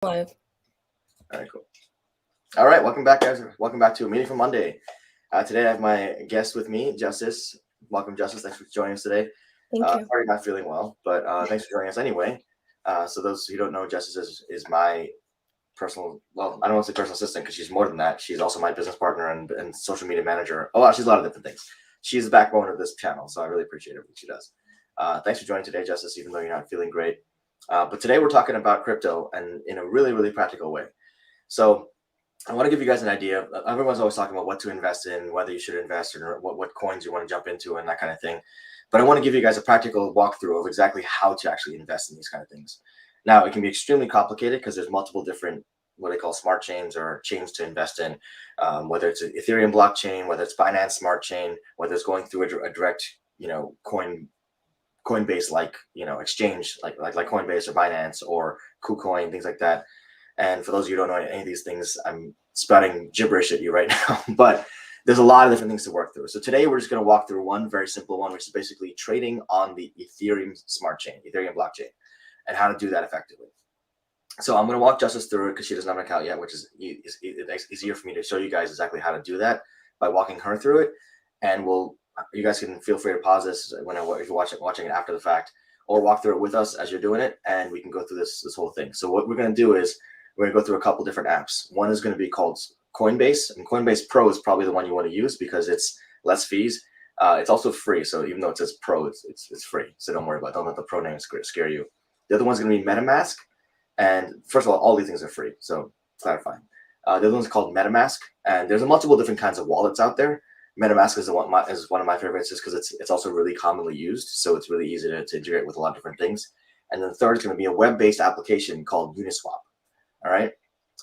Live. All right, cool. All right, welcome back, guys. Welcome back to a meeting for Monday. Today I have my guest with me, Justice. Welcome, Justice. Thanks for joining us today. Thank you. Sorry, not feeling well, but thanks for joining us anyway. So those who don't know, Justice is my personal, well, I don't want to say personal assistant because she's more than that. She's also my business partner and social media manager. Oh, wow, she's a lot of different things. She's the backbone of this channel, so I really appreciate everything she does. Thanks for joining today, Justice, even though you're not feeling great. But today we're talking about crypto and in a really, really practical way. So I want to give you guys an idea. Everyone's always talking about what to invest in, whether you should invest or what coins you want to jump into and that kind of thing. But I want to give you guys a practical walkthrough of exactly how to actually invest in these kind of things. Now, it can be extremely complicated because there's multiple different what they call smart chains or chains to invest in, whether it's an Ethereum blockchain, whether it's Binance smart chain, whether it's going through a direct, Coinbase like exchange like Coinbase or Binance or KuCoin, things like that. And for those of you who don't know any of these things, I'm spouting gibberish at you right now, but there's a lot of different things to work through. So today we're just going to walk through one very simple one, which is basically trading on the Ethereum smart chain, Ethereum blockchain, and how to do that effectively. So I'm going to walk Justice through it because she doesn't have an account yet, which is easier for me to show you guys exactly how to do that by walking her through it. And you guys can feel free to pause this if you're watching it after the fact, or walk through it with us as you're doing it, and we can go through this whole thing. So what we're going to do is we're going to go through a couple different apps. One is going to be called Coinbase, and Coinbase Pro is probably the one you want to use because it's less fees. It's also free, so even though it says Pro, it's free. So don't worry about it. Don't let the Pro name scare you. The other one's going to be MetaMask, and first of all these things are free, so clarifying. The other one's called MetaMask, and there's multiple different kinds of wallets out there. MetaMask is one of my favorites just because it's also really commonly used, so it's really easy to integrate with a lot of different things. And then the third is going to be a web-based application called Uniswap. All right,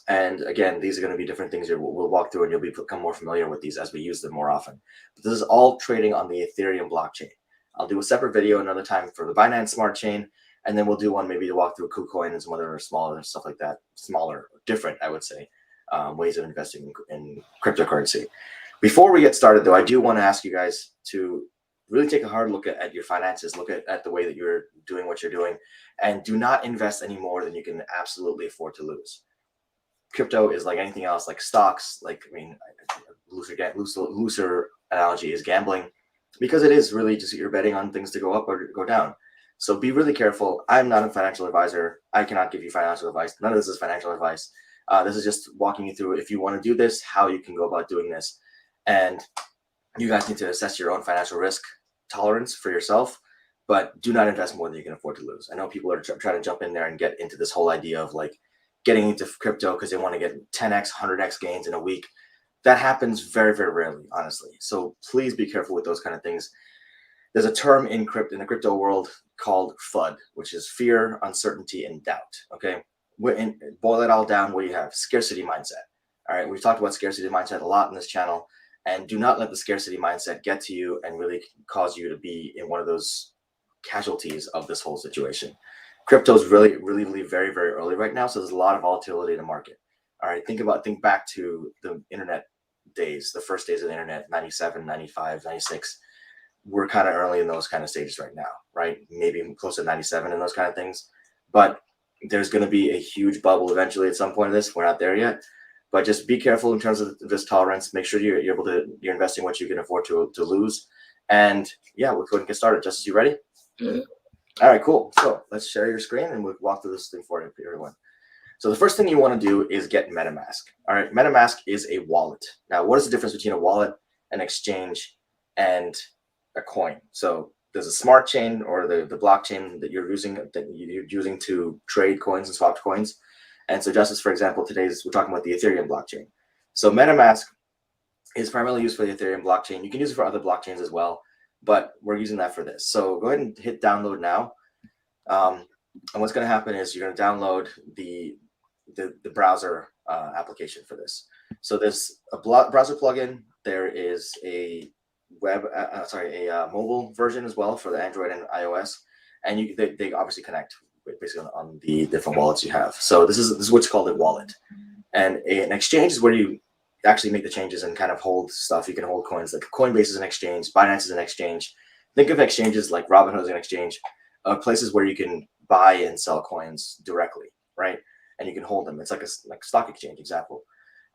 and again, these are going to be different things here. We'll walk through, and you'll become more familiar with these as we use them more often. But this is all trading on the Ethereum blockchain. I'll do a separate video another time for the Binance Smart Chain, and then we'll do one maybe to walk through KuCoin and some other smaller stuff like that. Smaller, different, I would say, ways of investing in cryptocurrency. Before we get started, though, I do want to ask you guys to really take a hard look at your finances, look at the way that you're doing what you're doing, and do not invest any more than you can absolutely afford to lose. Crypto is like anything else, like stocks, looser analogy is gambling, because it is really just you're betting on things to go up or go down. So be really careful. I'm not a financial advisor. I cannot give you financial advice. None of this is financial advice. This is just walking you through, if you want to do this, how you can go about doing this. And you guys need to assess your own financial risk tolerance for yourself, but do not invest more than you can afford to lose. I know people are trying to jump in there and get into this whole idea of like getting into crypto because they want to get 10x, 100x gains in a week. That happens very, very rarely, honestly. So please be careful with those kind of things. There's a term in the crypto world called FUD, which is fear, uncertainty, and doubt. Okay, boil it all down. What do you have? Scarcity mindset. All right, we've talked about scarcity mindset a lot in this channel. And do not let the scarcity mindset get to you and really cause you to be in one of those casualties of this whole situation. Crypto is really, really very, very early right now. So there's a lot of volatility in the market. All right, think back to the internet days, the first days of the internet, 97, 95, 96. We're kind of early in those kind of stages right now, right? Maybe close to 97 and those kind of things. But there's going to be a huge bubble eventually at some point of this. We're not there yet. But just be careful in terms of this tolerance. Make sure you're investing what you can afford to lose. And yeah, we'll go ahead and get started. Justice, you ready? Mm-hmm. All right, cool. So let's share your screen and we'll walk through this thing for everyone. So the first thing you want to do is get MetaMask. All right, MetaMask is a wallet. Now, what is the difference between a wallet, an exchange, and a coin? So there's a smart chain or the blockchain that you're using to trade coins and swap coins. And so Justice, for example, we're talking about the Ethereum blockchain. So MetaMask is primarily used for the Ethereum blockchain. You can use it for other blockchains as well, but we're using that for this. So go ahead and hit download now. And what's going to happen is you're going to download the browser application for this. So there's a browser plugin. There is a mobile version as well for the Android and iOS, and they obviously connect basically on the different wallets you have. So this is what's called a wallet, and an exchange is where you actually make the changes and kind of hold stuff. You can hold coins. Like Coinbase is an exchange, Binance is an exchange. Think of exchanges like Robinhood as an exchange, places where you can buy and sell coins directly, right? and you can hold them. It's like a stock exchange example.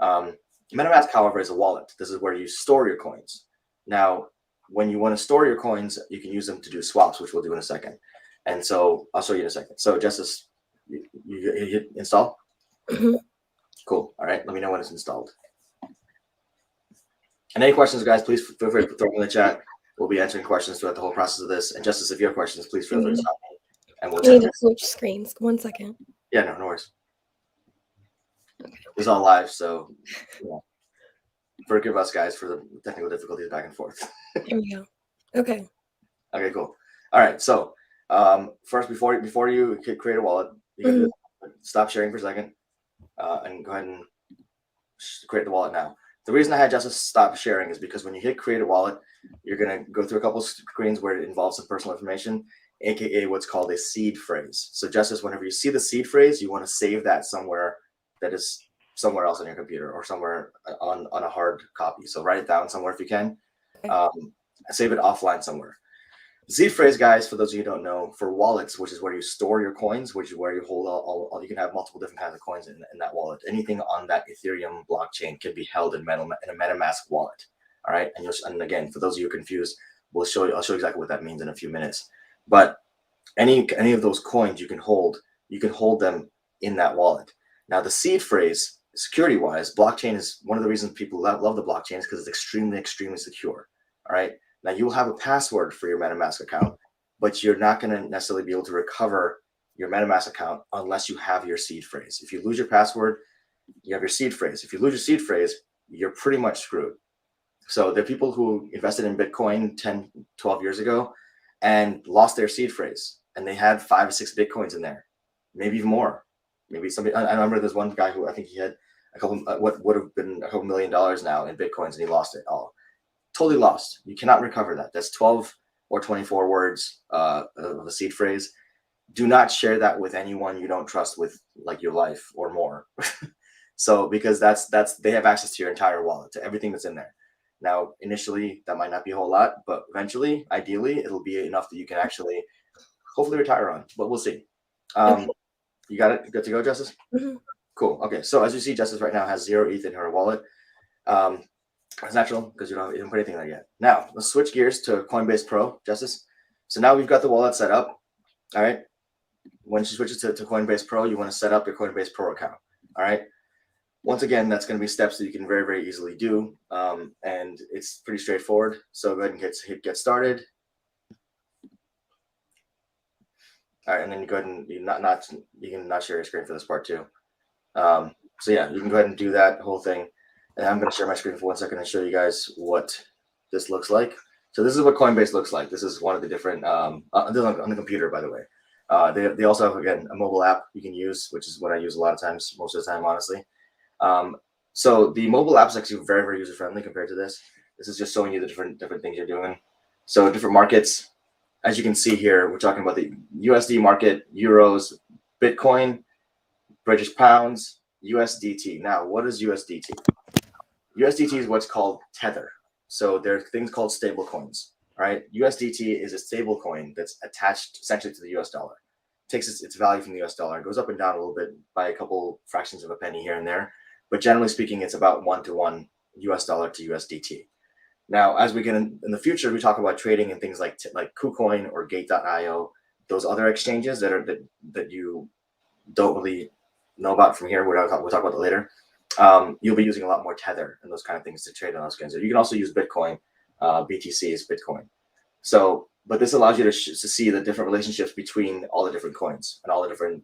MetaMask, however, is a wallet. This is where you store your coins. Now, when you want to store your coins, you can use them to do swaps, which we'll do in a second. And so I'll show you in a second. So Justice, you hit install? Mm-hmm. Cool. All right. Let me know when it's installed. And any questions, guys, please feel free to throw them in the chat. We'll be answering questions throughout the whole process of this. And Justice, if you have questions, please feel free to stop me. And we'll I need to switch screens. 1 second. Yeah, no worries. Okay. It's all live, so forgive us, guys, for the technical difficulties back and forth. There we go. Okay. Okay, cool. All right. So first, before you create a wallet, you can stop sharing for a second and go ahead and create the wallet now. The reason I had Justice stop sharing is because when you hit create a wallet, you're going to go through a couple screens where it involves some personal information, aka what's called a seed phrase. So Justice, whenever you see the seed phrase, you want to save that somewhere that is somewhere else on your computer or somewhere on a hard copy. So write it down somewhere if you can. Save it offline somewhere. Seed phrase, guys, for those of you who don't know, for wallets, which is where you store your coins, which is where you hold all you can have multiple different kinds of coins in that wallet. Anything on that Ethereum blockchain can be held in a MetaMask wallet. All right, and again, for those of you confused, I'll show you exactly what that means in a few minutes. But any of those coins you can hold them in that wallet. Now, the seed phrase, security-wise, blockchain is one of the reasons people love the blockchain is because it's extremely secure. All right. Now, you will have a password for your MetaMask account, but you're not going to necessarily be able to recover your MetaMask account unless you have your seed phrase. If you lose your password, you have your seed phrase. If you lose your seed phrase, you're pretty much screwed. So there are people who invested in Bitcoin 10, 12 years ago and lost their seed phrase, and they had 5 or 6 Bitcoins in there, maybe even more. Maybe somebody. I remember there's one guy who I think he had a couple, what would have been a couple $1 million now in Bitcoins, and he lost it all. Totally lost. You cannot recover that. That's 12 or 24 words of a seed phrase. Do not share that with anyone you don't trust with like your life or more. So because that's they have access to your entire wallet, to everything that's in there. Now, initially, that might not be a whole lot, but eventually, ideally, it'll be enough that you can actually hopefully retire on, but we'll see. You got it? Good to go, Justice? Mm-hmm. Cool. Okay, so as you see, Justice right now has 0 ETH in her wallet. It's natural because you don't put anything there yet. Now, let's switch gears to Coinbase Pro, Justice. So now we've got the wallet set up. All right. When she switches to Coinbase Pro, you want to set up your Coinbase Pro account. All right. Once again, that's going to be steps that you can very, very easily do. And it's pretty straightforward. So go ahead and hit get started. All right. And then you go ahead and you can not share your screen for this part too. So yeah, you can go ahead and do that whole thing. And I'm going to share my screen for 1 second and show you guys what this looks like. So this is what Coinbase looks like. This is one of the different on the computer, by the way. They also have, again, a mobile app you can use, which is what I use a lot of times, most of the time, honestly. So the mobile app is actually very, very user-friendly compared to this. This is just showing you the different things you're doing. So different markets. As you can see here, we're talking about the USD market, euros, Bitcoin, British pounds, USDT. Now, what is USDT? USDT is what's called Tether. So there are things called stable coins, right? USDT is a stable coin that's attached essentially to the US dollar. It takes its value from the US dollar. It goes up and down a little bit by a couple fractions of a penny here and there. But generally speaking, it's about 1-to-1 US dollar to USDT. Now, as we get in the future, we talk about trading in things like KuCoin or Gate.io, those other exchanges that you don't really know about from here. We'll talk about that later. You'll be using a lot more Tether and those kind of things to trade on those kinds. You can also use Bitcoin. BTC is Bitcoin. So, but this allows you to see the different relationships between all the different coins and all the different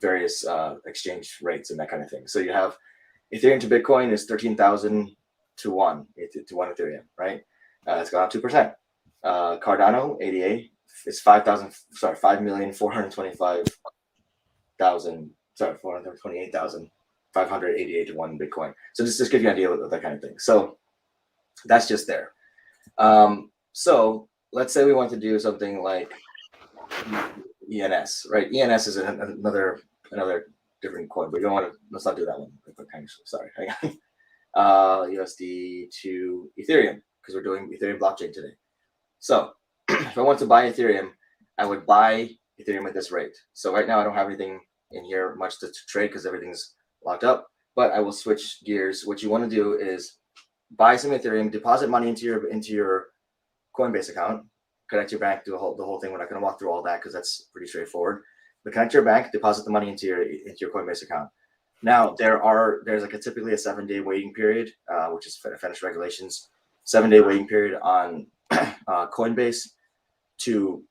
various exchange rates and that kind of thing. So you have Ethereum to Bitcoin is 13,000 to 1 Ethereum, right? It's gone up 2%. Cardano ADA is 428,588 to 1 Bitcoin. So just give you an idea of that kind of thing. So that's just there. So let's say we want to do something like ENS, right? ENS is another different coin, but you don't want to. Let's not do that one. Sorry. USD to Ethereum because we're doing Ethereum blockchain today. So if I want to buy Ethereum, I would buy Ethereum at this rate. So right now I don't have anything in here much to trade because everything's locked up. But I will switch gears. What you want to do is buy some Ethereum, deposit money into your Coinbase account, connect your bank, do the whole thing. We're not going to walk through all that because that's pretty straightforward. But connect your bank, deposit the money into your Coinbase account. Now there's like typically a 7-day waiting period, which is Finnish regulations. 7-day waiting period on Coinbase to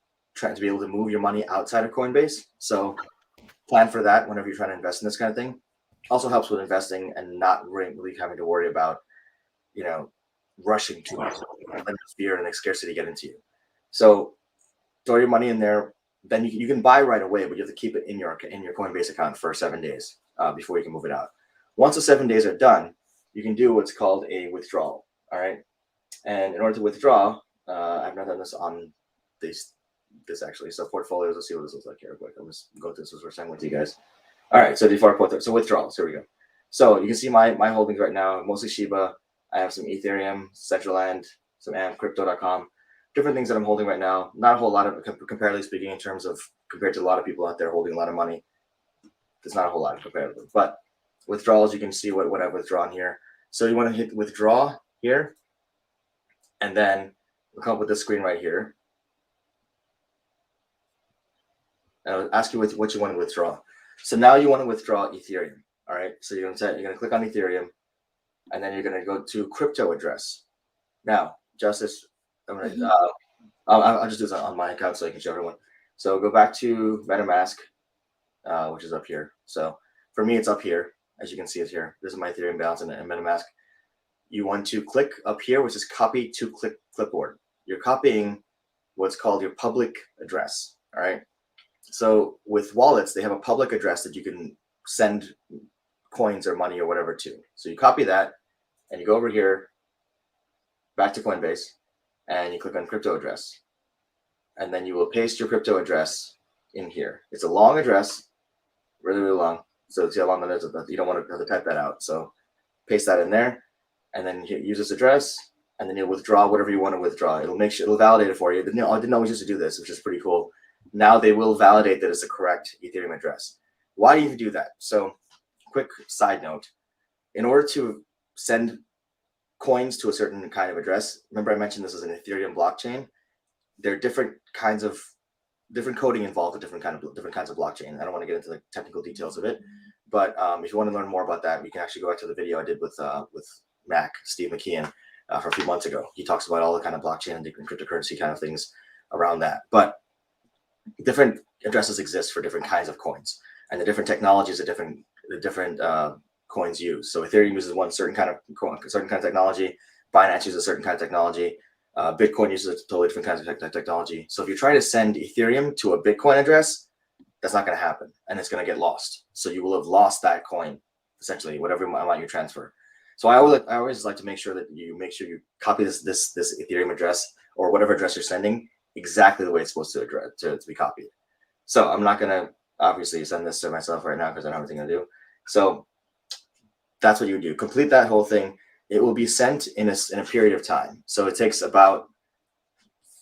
be able to move your money outside of Coinbase. So plan for that whenever you're trying to invest in this kind of thing. Also helps with investing and not really having to worry about, rushing too much. Let fear and scarcity get into you. So throw your money in there. Then you can buy right away, but you have to keep it in your Coinbase account for 7 days before you can move it out. Once the 7 days are done, you can do what's called a withdrawal. All right. And in order to withdraw, I've not done this on this actually. So portfolios, let's see what this looks like here. Quick, I'm just go through this first time with you guys. All right. So withdrawals. Here we go. So you can see my holdings right now, mostly Shiba. I have some Ethereum, Centraland, some AMP, Crypto.com, different things that I'm holding right now. Not a whole lot of, comparatively speaking, in terms of compared to a lot of people out there holding a lot of money. There's not a whole lot comparatively. But withdrawals, you can see what I've withdrawn here. So you want to hit withdraw here, and then we'll come up with this screen right here. And I'll ask you what you want to withdraw. So now you want to withdraw Ethereum. All right. So you're gonna click on Ethereum, and then you're gonna go to crypto address. Now, Justice, I'll just do this on my account so I can show everyone. So go back to MetaMask, which is up here. So for me, it's up here. As you can see, it's here. This is my Ethereum balance in MetaMask. You want to click up here, which is copy to clipboard. You're copying what's called your public address. All right. So with wallets, they have a public address that you can send coins or money or whatever to. So you copy that and you go over here, back to Coinbase, and you click on crypto address. And then you will paste your crypto address in here. It's a long address, really, really long. So see how long that is. You don't want to have to type that out. So paste that in there, and then use this address, and then you'll withdraw whatever you want to withdraw. It'll validate it for you. I didn't always used to do this, which is pretty cool. Now they will validate that it's the correct Ethereum address. Why do you do that? So quick side note, in order to send coins to a certain kind of address, remember I mentioned this is an Ethereum blockchain. There are different coding involved with different kinds of blockchain. I don't want to get into the technical details of it, but if you want to learn more about that, you can actually go back to the video I did with Steve McKeon for a few months ago. He talks about all the kind of blockchain and different cryptocurrency kind of things around that. But different addresses exist for different kinds of coins, and the different technologies that the different coins use. So Ethereum uses one certain kind of technology. Binance uses a certain kind of technology. Bitcoin uses a totally different kinds of technology. So if you're trying to send Ethereum to a Bitcoin address, that's not going to happen, and it's going to get lost. So you will have lost that coin, essentially, whatever amount you transfer. So I always like to make sure that you copy this Ethereum address or whatever address you're sending exactly the way it's supposed to be copied. So I'm not going to obviously send this to myself right now because I don't have anything to do. So that's what you do. Complete that whole thing. It will be sent in a period of time. So it takes about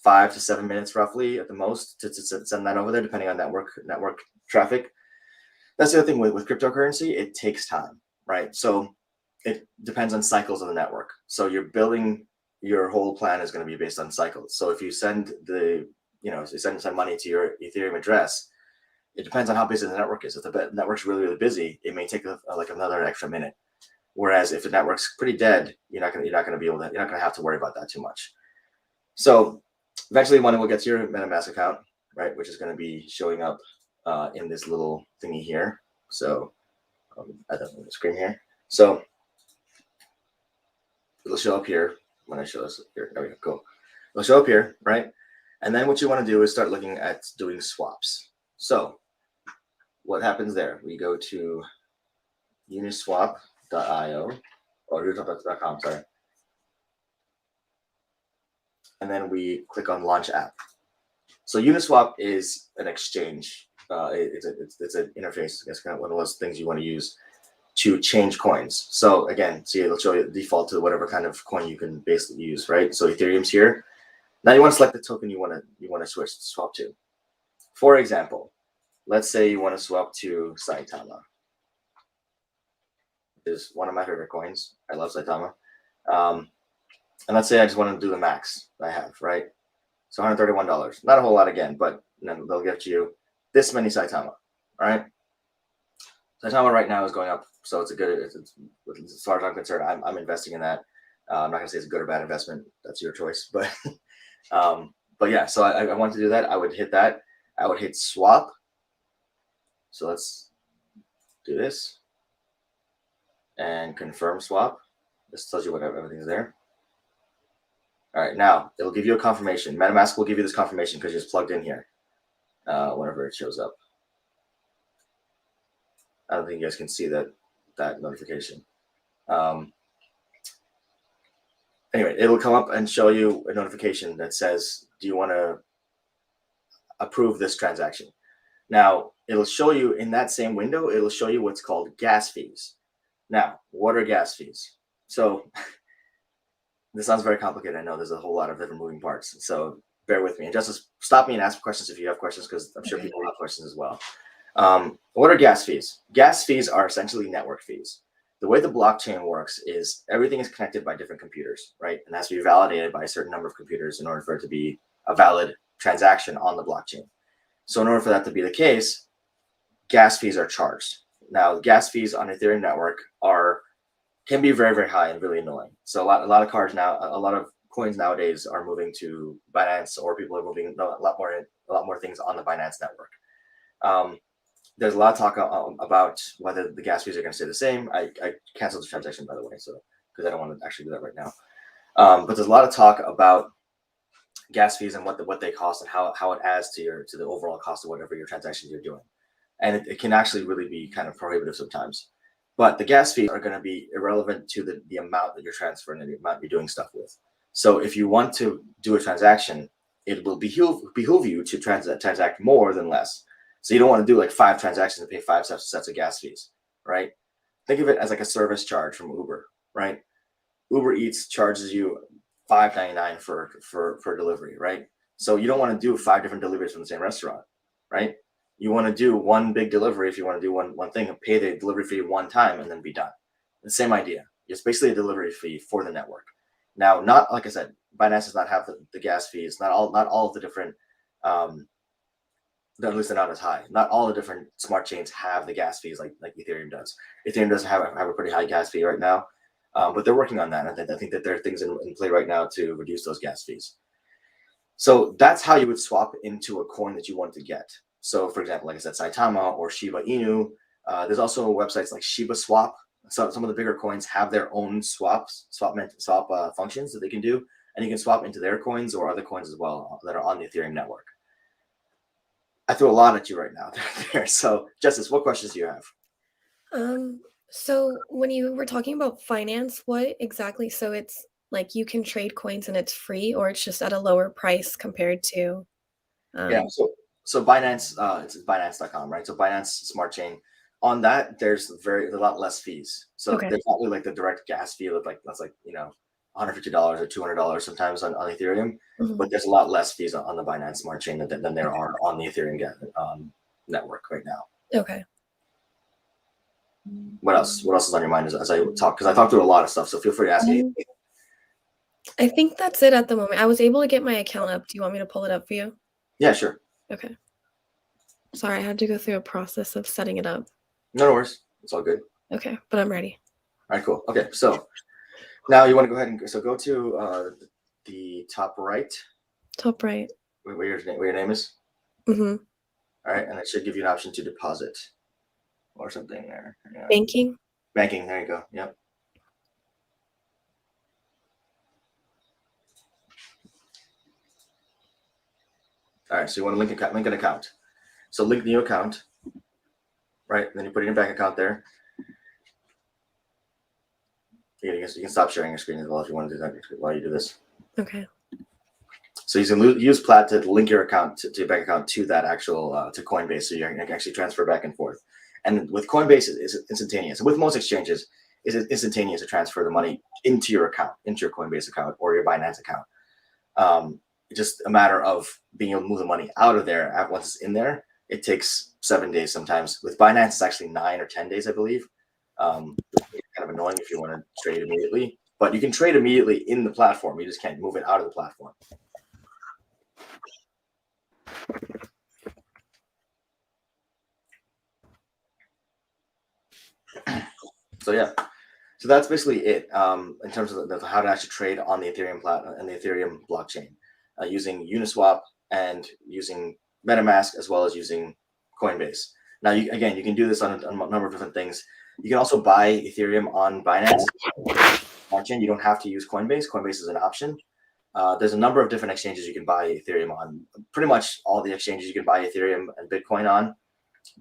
5 to 7 minutes roughly at the most to send that over there, depending on network traffic. That's the other thing with cryptocurrency. It takes time, right? So it depends on cycles of the network. So your whole plan is going to be based on cycles. So if you send send money to your Ethereum address, it depends on how busy the network is. If the network's really, really busy, it may take another extra minute. Whereas if the network's pretty dead, you're not going to have to worry about that too much. So eventually money will get to your MetaMask account, right? Which is going to be showing up in this little thingy here. So I don't know the screen here. So it'll show up here when I show this here. There we go. Cool. It'll show up here, right? And then what you want to do is start looking at doing swaps. So what happens there? We go to Uniswap.io or Uniswap.com, sorry. And then we click on Launch App. So Uniswap is an exchange. It's an interface. It's kind of one of those things you want to use to change coins. So again, see, it'll show you the default to whatever kind of coin you can basically use, right? So Ethereum's here. Now you want to select the token you want to swap to. For example, let's say you want to swap to Saitama, which is one of my favorite coins. I love Saitama. And let's say I just want to do the max I have, right? So $131. Not a whole lot again, but they'll give you this many Saitama, all right? Saitama right now is going up, so it's a good, as far as I'm concerned, I'm investing in that. I'm not gonna say it's a good or bad investment. That's your choice, but yeah. So I want to do that. I would hit that. I would hit swap. So let's do this and confirm swap. This tells you what everything's there. All right, now it'll give you a confirmation. MetaMask will give you this confirmation because it's plugged in here whenever it shows up. I don't think you guys can see that notification. Anyway, it'll come up and show you a notification that says, do you want to approve this transaction? Now, it'll show you in that same window, it'll show you what's called gas fees. Now, what are gas fees? So this sounds very complicated. I know there's a whole lot of different moving parts. So bear with me. And just stop me and ask questions if you have questions, because I'm sure people have questions as well. What are gas fees? Gas fees are essentially network fees. The way the blockchain works is everything is connected by different computers, right? And has to be validated by a certain number of computers in order for it to be a valid transaction on the blockchain. So in order for that to be the case, gas fees are charged. Now, gas fees on Ethereum network can be very, very high and really annoying. So a lot of cards now, a lot of coins nowadays are moving to Binance, or people are moving a lot more things on the Binance network. There's a lot of talk about whether the gas fees are going to stay the same. I canceled the transaction, by the way, so because I don't want to actually do that right now. But there's a lot of talk about gas fees and what they cost and how it adds to the overall cost of whatever your transactions you're doing. And it can actually really be kind of prohibitive sometimes. But the gas fees are going to be irrelevant to the amount that you're transferring and the amount you're doing stuff with. So if you want to do a transaction, it will behoove you to transact more than less. So you don't want to do like 5 transactions and pay 5 sets of gas fees, right? Think of it as like a service charge from Uber, right? Uber Eats charges you $5.99 for delivery, right? So you don't want to do 5 different deliveries from the same restaurant, right? You want to do one big delivery if you want to do one thing and pay the delivery fee one time and then be done. The same idea. It's basically a delivery fee for the network. Now, not like I said, Binance does not have the gas fees. Not all of the different, at least they're not as high. Not all the different smart chains have the gas fees like Ethereum does. Ethereum does have a pretty high gas fee right now, but they're working on that. And I think that there are things in play right now to reduce those gas fees. So that's how you would swap into a coin that you want to get. So, for example, like I said, Saitama or Shiba Inu. There's also websites like Shiba Swap. So some of the bigger coins have their own swap functions that they can do, and you can swap into their coins or other coins as well that are on the Ethereum network. I threw a lot at you right now there. So, Justice, what questions do you have? So when you were talking about finance, what exactly? So it's like you can trade coins and it's free, or it's just at a lower price compared to. Yeah. So Binance, it's Binance.com, right? So Binance Smart Chain. On that, there's a lot less fees. So there's not really like the direct gas fee of that's like $150 or $200 sometimes on Ethereum, but there's a lot less fees on the Binance Smart Chain than there are on the Ethereum network right now. Okay. What else? What else is on your mind as I talk? Because I talked through a lot of stuff, so feel free to ask me. I think that's it at the moment. I was able to get my account up. Do you want me to pull it up for you? Yeah, sure. Okay. Sorry, I had to go through a process of setting it up. No worries. It's all good. Okay, but I'm ready. All right, cool. Okay, so now you want to go ahead and go to the top right. Top right. Where your name is. Mm-hmm. All right, and it should give you an option to deposit or something there. Yeah. Banking. Banking. There you go. Yep. All right, so you want to link an account. So link new account, right? And then you put in your bank account there. You can stop sharing your screen as well if you want to do that while you do this. Okay. So you can use Plaid to link your account to your bank account to that actual to Coinbase, so you can actually transfer back and forth. And with Coinbase, it's instantaneous. With most exchanges, it's instantaneous to transfer the money into your account, into your Coinbase account or your Binance account. It's just a matter of being able to move the money out of there once it's in there. It takes 7 days sometimes. With Binance, it's actually 9 or 10 days, I believe. It's kind of annoying if you want to trade immediately, but you can trade immediately in the platform. You just can't move it out of the platform. So yeah, so that's basically it in terms of how to actually trade on the Ethereum and the Ethereum blockchain using Uniswap and using MetaMask as well as using Coinbase. Now, you can do this on a number of different things. You can also buy Ethereum on Binance blockchain. You don't have to use Coinbase. Coinbase is an option. There's a number of different exchanges you can buy Ethereum on. Pretty much all the exchanges you can buy Ethereum and Bitcoin on.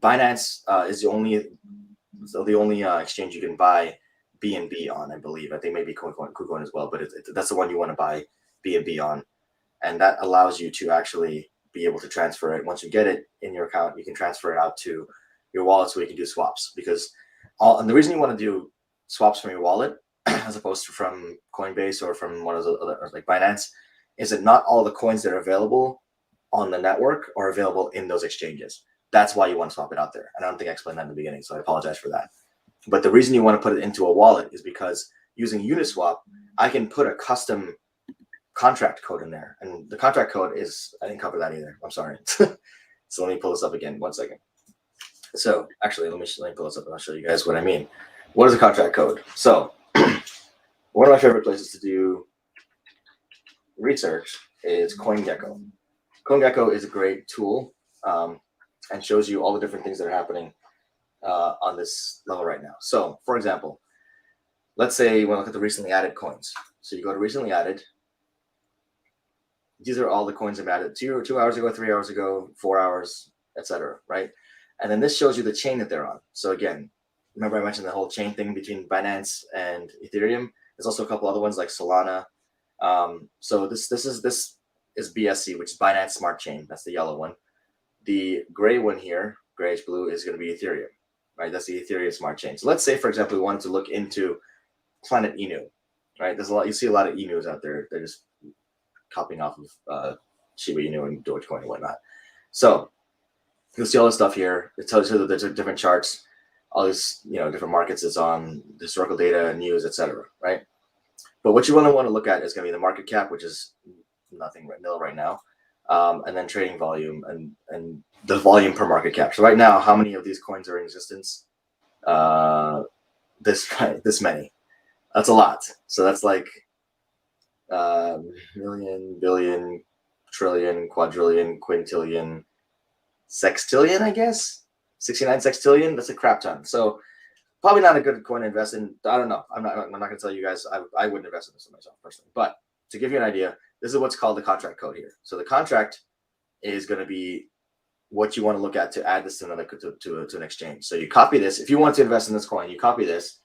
Binance is the only exchange you can buy BNB on, I believe. I think maybe KuCoin as well, but that's the one you want to buy BNB on, and that allows you to actually be able to transfer it. Once you get it in your account, you can transfer it out to your wallet so you can do swaps. And the reason you want to do swaps from your wallet as opposed to from Coinbase or from one of the other like Binance is that not all the coins that are available on the network are available in those exchanges. That's why you want to swap it out there. And I don't think I explained that in the beginning, so I apologize for that. But the reason you want to put it into a wallet is because using Uniswap, I can put a custom contract code in there. And the contract code is, I didn't cover that either. I'm sorry. So let me pull this up again. 1 second. So actually, let me pull this up and I'll show you guys what I mean. What is a contract code? So one of my favorite places to do research is CoinGecko. CoinGecko is a great tool. And shows you all the different things that are happening on this level right now. So, for example, let's say you want to look at the recently added coins. So you go to recently added. These are all the coins I've added 2 hours ago, 3 hours ago, 4 hours, etc. Right? And then this shows you the chain that they're on. So again, remember I mentioned the whole chain thing between Binance and Ethereum. There's also a couple other ones like Solana. So this is BSC, which is Binance Smart Chain. That's the yellow one. The gray one here, grayish blue, is going to be Ethereum, right? That's the Ethereum smart chain. So let's say, for example, we wanted to look into Planet Inu, right? You see a lot of Inus out there. They're just copying off of Shiba Inu and Dogecoin and whatnot. So you'll see all this stuff here. It tells you that there's different charts, all these different markets it's on, historical data, news, etc. Right? But what you want to look at is going to be the market cap, which is nothing nil right now. And then trading volume and the volume per market cap. So right now, how many of these coins are in existence? This many. That's a lot. So that's like million, billion, trillion, quadrillion, quintillion, sextillion, I guess. 69 sextillion. That's a crap ton. So probably not a good coin to invest in. I don't know. I'm not going to tell you guys. I wouldn't invest in this myself personally. But to give you an idea, this is what's called the contract code here. So the contract is going to be what you want to look at to add this to another to an exchange. So you copy this. If you want to invest in this coin, you copy this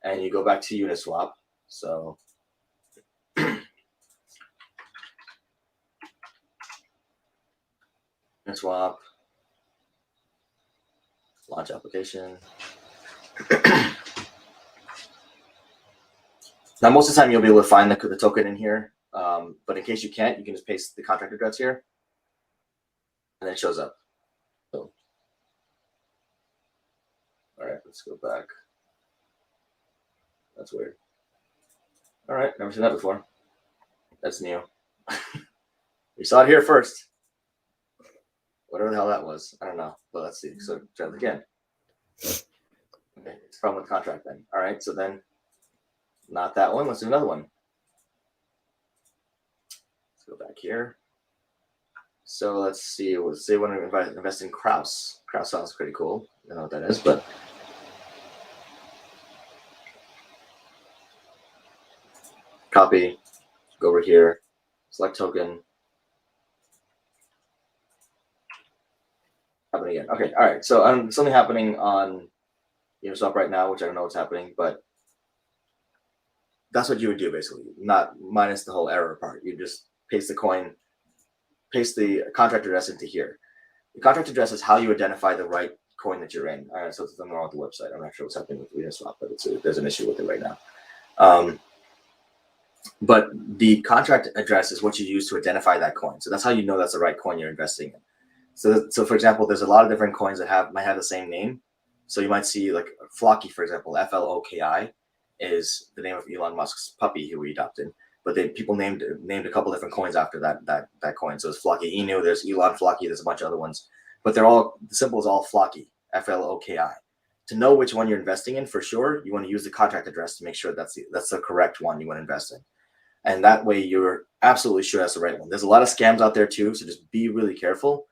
and you go back to Uniswap. So Uniswap, launch application. Now, most of the time you'll be able to find the token in here. But in case you can't, you can just paste the contract address here and then it shows up. So, all right, let's go back. That's weird. All right, never seen that before. That's new. We saw it here first. Whatever the hell that was. I don't know. But let's see. So try it again. Okay, it's a problem with the contract then. All right, so then not that one. Let's do another one. Go back here. So let's see. Let's say we want to invest in Kraus. Kraus sounds pretty cool. I don't know what that is, but copy. Go over here. Select token. Happen again. Okay. All right. So something happening on Uniswap right now, which I don't know what's happening, but that's what you would do basically. Not minus the whole error part. You just paste the coin, paste the contract address into here. The contract address is how you identify the right coin that you're in. All right, so it's something wrong with the website. I'm not sure what's happening with Uniswap, but there's an issue with it right now. But the contract address is what you use to identify that coin. So that's how you know that's the right coin you're investing in. So for example, there's a lot of different coins that might have the same name. So you might see like Flocky, for example, FLOKI is the name of Elon Musk's puppy who he adopted. But people named a couple different coins after that coin. So it's Flocky Inu, there's Elon Flocky, there's a bunch of other ones. But the symbol is all Flocky, FLOKI. To know which one you're investing in for sure, you want to use the contract address to make sure that's the correct one you want to invest in. And that way you're absolutely sure that's the right one. There's a lot of scams out there too, so just be really careful.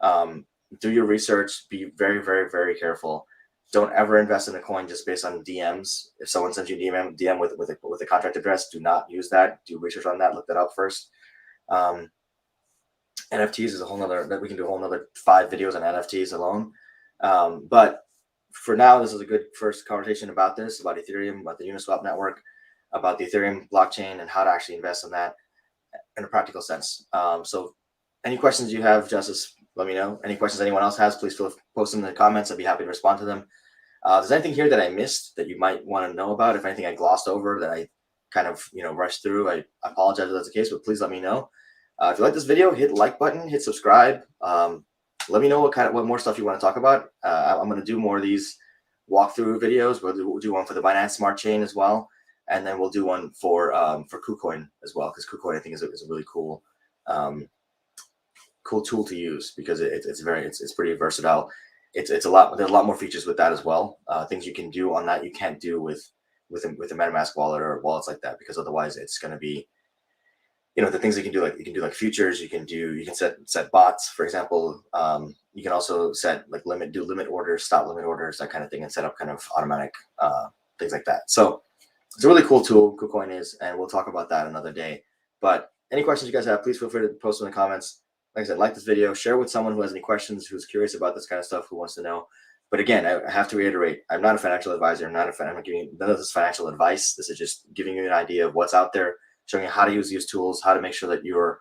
Do your research, be very, very, very careful. Don't ever invest in a coin just based on DMs. If someone sends you a DM with a contract address, do not use that. Do research on that. Look that up first. NFTs is a whole nother, that we can do a whole nother 5 videos on NFTs alone. But for now, this is a good first conversation about Ethereum, about the Uniswap network, about the Ethereum blockchain and how to actually invest in that in a practical sense. So any questions you have, Justice, let me know. Any questions anyone else has, please post them in the comments. I'd be happy to respond to them. If there's anything here that I missed that you might want to know about, if anything I glossed over that I kind of rushed through, I apologize if that's the case, but please let me know. If you like this video, hit the like button, hit subscribe. Let me know what more stuff you want to talk about. I'm going to do more of these walkthrough videos. We'll do one for the Binance Smart Chain as well, and then we'll do one for KuCoin as well, because KuCoin I think is a really cool tool to use, because it's pretty versatile. There's a lot more features with that as well. Things you can do on that you can't do with a MetaMask wallet or wallets like that, because otherwise it's going to be, the things you can do like futures. You can set bots, for example. You can also set like limit orders, stop limit orders, that kind of thing, and set up kind of automatic things like that. So it's a really cool tool, KuCoin is, and we'll talk about that another day. But any questions you guys have, please feel free to post them in the comments. Like I said, like this video, share with someone who has any questions, who's curious about this kind of stuff, who wants to know. But again, I have to reiterate, I'm not a financial advisor. I'm not giving you none of this financial advice. This is just giving you an idea of what's out there, showing you how to use these tools, how to make sure that you're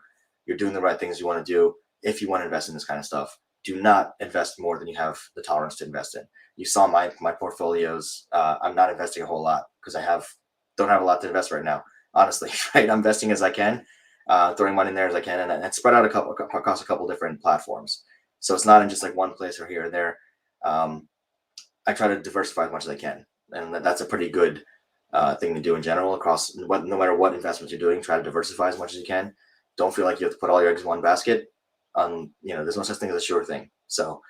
doing the right things you want to do. If you want to invest in this kind of stuff, do not invest more than you have the tolerance to invest in. You saw my portfolios. I'm not investing a whole lot because I don't have a lot to invest right now, honestly. Right, I'm investing as I can, throwing money in there as I can, and it's spread out across a couple different platforms. So it's not in just like one place or here or there. I try to diversify as much as I can, and that's a pretty good thing to do in general across no matter what investments you're doing. Try to diversify as much as you can. Don't feel like you have to put all your eggs in one basket. There's no such thing as a sure thing. So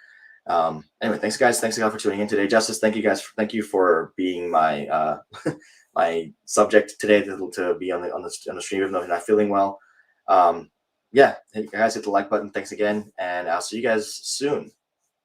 anyway, thanks guys. Thanks again for tuning in today. Justice, thank you guys. Thank you for being my my subject today to be on the stream, even though you're not feeling well. Yeah, hey guys, hit the like button. Thanks again, and I'll see you guys soon.